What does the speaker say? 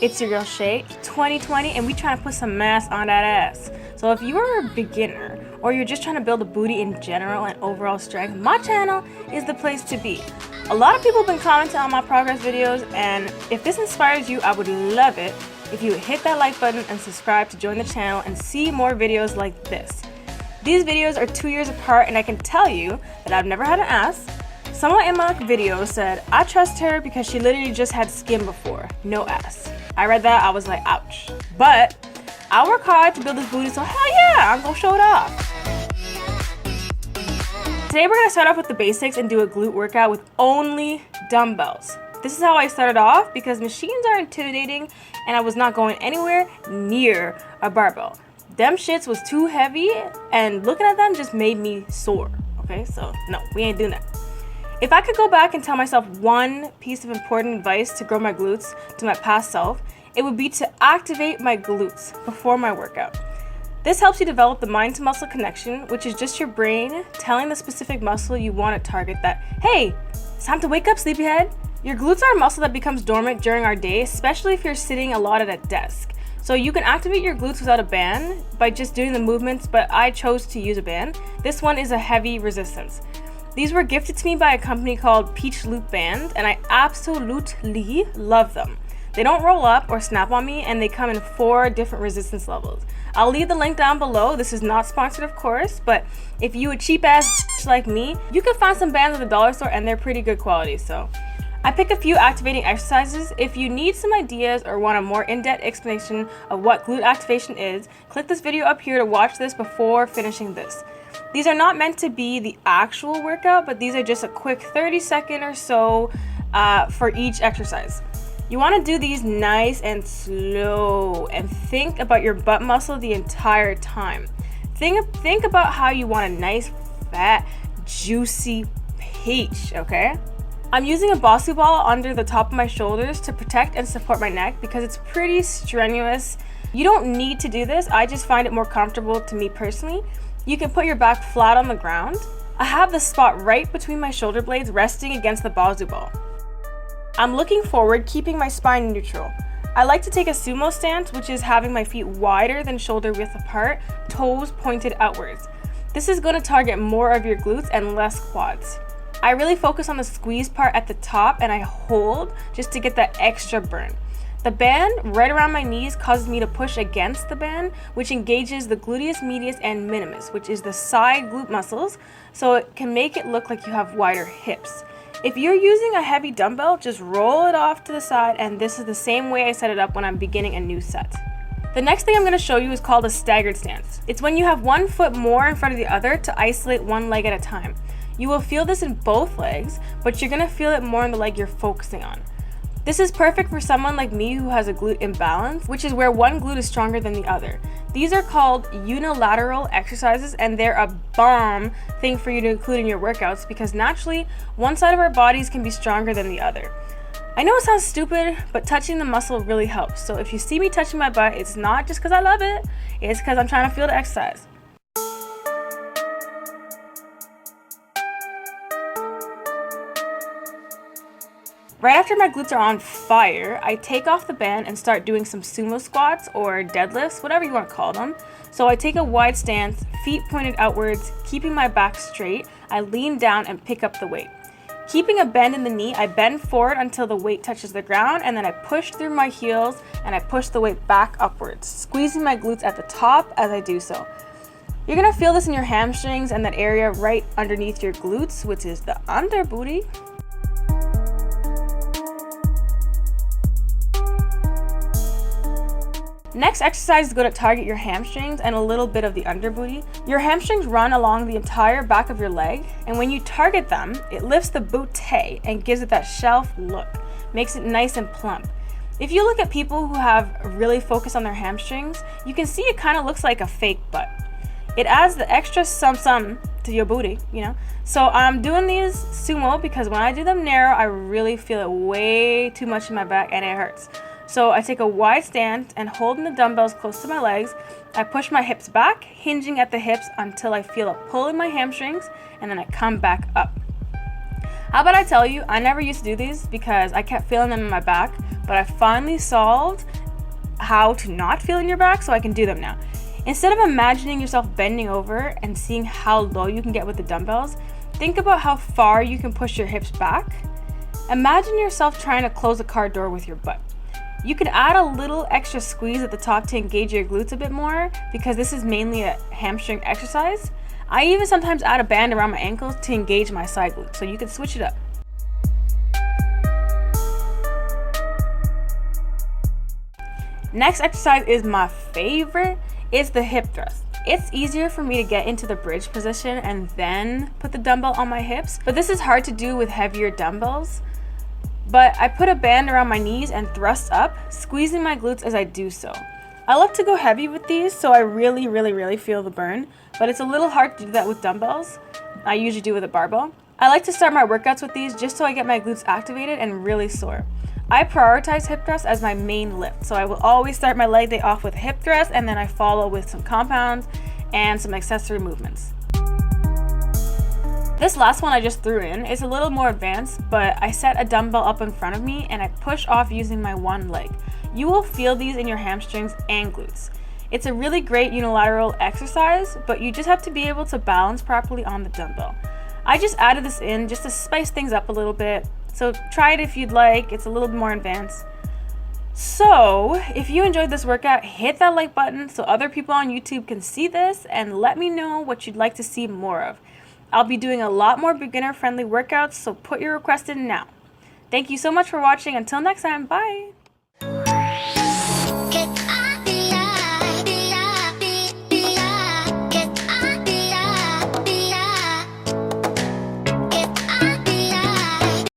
It's your girl Shay, 2020, and we trying to put some mass on that ass. So if you are a beginner or you're just trying to build a booty in general and overall strength, my channel is the place to be. A lot of people have been commenting on my progress videos, and if this inspires you, I would love it if you would hit that like button and subscribe to join the channel and see more videos like this. These videos are 2 years apart, and I can tell you that I've never had an ass. Someone in my video said, I trust her because she literally just had skin before, no ass. I read that, I was like, ouch. But I work hard to build this booty, so hell yeah, I'm gonna show it off. Today we're gonna start off with the basics and do a glute workout with only dumbbells. This is how I started off because machines are intimidating and I was not going anywhere near a barbell. Them shits was too heavy and looking at them just made me sore. Okay, so no, we ain't doing that. If I could go back and tell myself one piece of important advice to grow my glutes to my past self, it would be to activate my glutes before my workout. This helps you develop the mind to muscle connection, which is just your brain telling the specific muscle you want to target that, hey, it's time to wake up, sleepyhead. Your glutes are a muscle that becomes dormant during our day, especially if you're sitting a lot at a desk. So you can activate your glutes without a band by just doing the movements, but I chose to use a band. This one is a heavy resistance. These were gifted to me by a company called Peach Loop Band, and I absolutely love them. They don't roll up or snap on me, and they come in 4 different resistance levels. I'll leave the link down below. This is not sponsored, of course, but if you a cheap ass like me, you can find some bands at the dollar store, and they're pretty good quality. So I pick a few activating exercises. If you need some ideas or want a more in-depth explanation of what glute activation is, click this video up here to watch this before finishing this. These are not meant to be the actual workout, but these are just a quick 30-second or so for each exercise. You want to do these nice and slow and think about your butt muscle the entire time. Think about how you want a nice, fat, juicy peach, okay? I'm using a Bosu ball under the top of my shoulders to protect and support my neck because it's pretty strenuous. You don't need to do this. I just find it more comfortable to me personally. You can put your back flat on the ground. I have the spot right between my shoulder blades resting against the Bosu ball. I'm looking forward, keeping my spine neutral. I like to take a Sumo stance, which is having my feet wider than shoulder width apart, toes pointed outwards. This is going to target more of your glutes and less quads. I really focus on the squeeze part at the top and I hold just to get that extra burn. The band right around my knees causes me to push against the band, which engages the gluteus medius and minimus, which is the side glute muscles, so it can make it look like you have wider hips. If you're using a heavy dumbbell, just roll it off to the side, and this is the same way I set it up when I'm beginning a new set. The next thing I'm going to show you is called a staggered stance. It's when you have one foot more in front of the other to isolate one leg at a time. You will feel this in both legs, but you're going to feel it more in the leg you're focusing on. This is perfect for someone like me who has a glute imbalance, which is where one glute is stronger than the other. These are called unilateral exercises, and they're a bomb thing for you to include in your workouts because naturally, one side of our bodies can be stronger than the other. I know it sounds stupid, but touching the muscle really helps. So if you see me touching my butt, it's not just because I love it, it's because I'm trying to feel the exercise. Right after my glutes are on fire, I take off the band and start doing some sumo squats or deadlifts, whatever you want to call them. So I take a wide stance, feet pointed outwards, keeping my back straight. I lean down and pick up the weight. Keeping a bend in the knee, I bend forward until the weight touches the ground, and then I push through my heels and I push the weight back upwards, squeezing my glutes at the top as I do so. You're gonna feel this in your hamstrings and that area right underneath your glutes, which is the under booty. Next exercise is going to target your hamstrings and a little bit of the under booty. Your hamstrings run along the entire back of your leg, and when you target them, it lifts the bootay and gives it that shelf look, makes it nice and plump. If you look at people who have really focused on their hamstrings, you can see it kind of looks like a fake butt. It adds the extra some to your booty, you know. So I'm doing these sumo because when I do them narrow, I really feel it way too much in my back and it hurts. So I take a wide stance and holding the dumbbells close to my legs, I push my hips back, hinging at the hips until I feel a pull in my hamstrings, and then I come back up. How about I tell you, I never used to do these because I kept feeling them in my back, but I finally solved how to not feel in your back, so I can do them now. Instead of imagining yourself bending over and seeing how low you can get with the dumbbells, think about how far you can push your hips back. Imagine yourself trying to close a car door with your butt. You can add a little extra squeeze at the top to engage your glutes a bit more, because this is mainly a hamstring exercise. I even sometimes add a band around my ankles to engage my side glutes, so you can switch it up. Next exercise is my favorite. It's the hip thrust. It's easier for me to get into the bridge position and then put the dumbbell on my hips, but this is hard to do with heavier dumbbells. But I put a band around my knees and thrust up, squeezing my glutes as I do so. I love to go heavy with these, so I really feel the burn, but it's a little hard to do that with dumbbells. I usually do with a barbell. I like to start my workouts with these just so I get my glutes activated and really sore. I prioritize hip thrust as my main lift, so I will always start my leg day off with hip thrust, and then I follow with some compounds and some accessory movements. This last one I just threw in is a little more advanced, but I set a dumbbell up in front of me and I push off using my one leg. You will feel these in your hamstrings and glutes. It's a really great unilateral exercise, but you just have to be able to balance properly on the dumbbell. I just added this in just to spice things up a little bit. So try it if you'd like, it's a little more advanced. So if you enjoyed this workout, hit that like button so other people on YouTube can see this, and let me know what you'd like to see more of. I'll be doing a lot more beginner friendly workouts, so put your request in now. Thank you so much for watching. Until next time, bye!